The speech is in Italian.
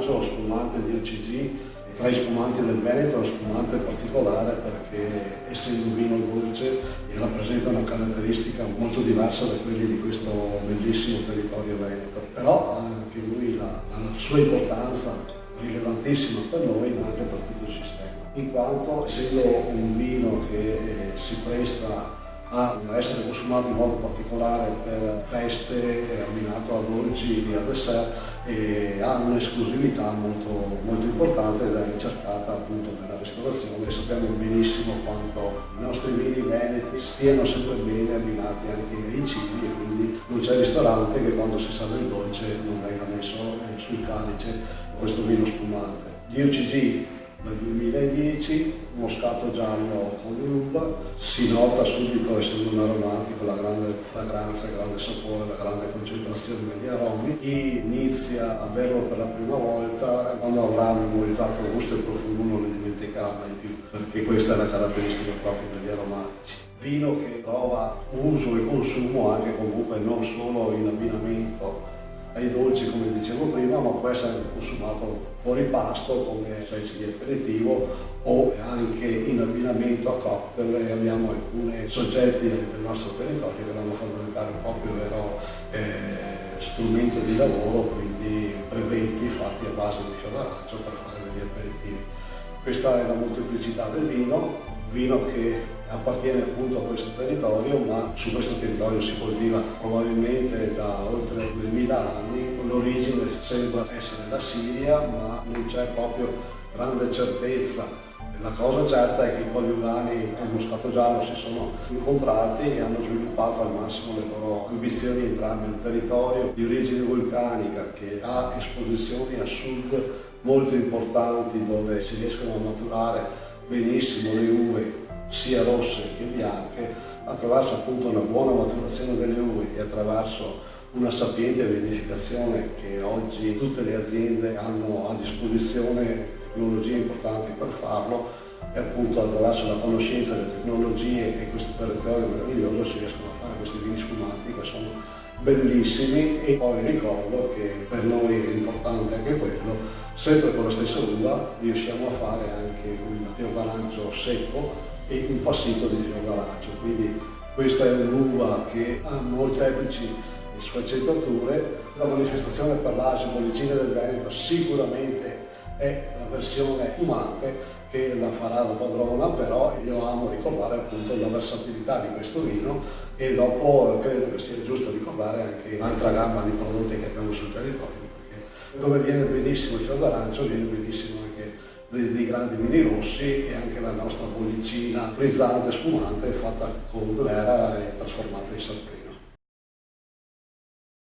lancio spumante di OCG, tra gli spumanti del Veneto è uno spumante particolare perché essendo un vino dolce rappresenta una caratteristica molto diversa da quelli di questo bellissimo territorio veneto, però ha anche lui la sua importanza rilevantissima per noi ma anche per tutto il sistema, in quanto essendo un vino che si presta a essere consumato in modo particolare per feste, abbinato a dolci e a dessert, e ha un'esclusività molto importante ed è ricercata appunto nella ristorazione. Sappiamo benissimo quanto i nostri vini veneti stiano sempre bene abbinati anche ai cibi e quindi non c'è ristorante che quando si serve il dolce non venga messo sul calice questo vino spumante. DOCG dal 2010, moscato giallo con l'uva, si nota subito essendo un aromatico la grande fragranza, il grande sapore, la grande concentrazione degli aromi. Chi inizia a berlo per la prima volta, quando avrà memorizzato il gusto e il profumo non le dimenticherà mai più, perché questa è la caratteristica propria degli aromatici. Vino che trova uso e consumo anche comunque non solo in abbinamento ai dolci come dicevo prima, ma può essere consumato fuori pasto come specie di aperitivo o anche in abbinamento a cocktail, e abbiamo alcuni soggetti del nostro territorio che l'hanno fatto diventare un proprio vero strumento di lavoro, quindi brevetti fatti a base di fior d'arancio per fare degli aperitivi. Questa è la molteplicità del vino che appartiene appunto a questo territorio, ma su questo territorio si coltiva probabilmente da oltre 2000 anni. L'origine sembra essere la Siria, ma non c'è proprio grande certezza. La cosa certa è che i coniugani e il moscato giallo si sono incontrati e hanno sviluppato al massimo le loro ambizioni entrambi. Un territorio di origine vulcanica che ha esposizioni a sud molto importanti dove si riescono a maturare benissimo le uve sia rosse che bianche, attraverso appunto una buona maturazione delle uve e attraverso una sapiente vinificazione che oggi tutte le aziende hanno a disposizione tecnologie importanti per farlo, e appunto attraverso la conoscenza delle tecnologie e questo territorio meraviglioso si riescono a fare questi vini spumanti che sono bellissimi. E poi ricordo che per noi è importante anche quello, sempre con la stessa uva riusciamo a fare anche un fior d'arancio secco e un passito di fior d'arancio, quindi questa è un'uva che ha molteplici sfaccettature. La manifestazione per l'Asia Bollicina del Veneto sicuramente è la versione spumante che la farà da padrona, però io amo ricordare appunto la versatilità di questo vino, e dopo credo che sia giusto ricordare anche l'altra gamma di prodotti che abbiamo sul territorio, perché dove viene benissimo il fior d'arancio viene benissimo anche dei grandi vini rossi, e anche la nostra bollicina frizzante spumante fatta con glera e trasformata in sorpresa.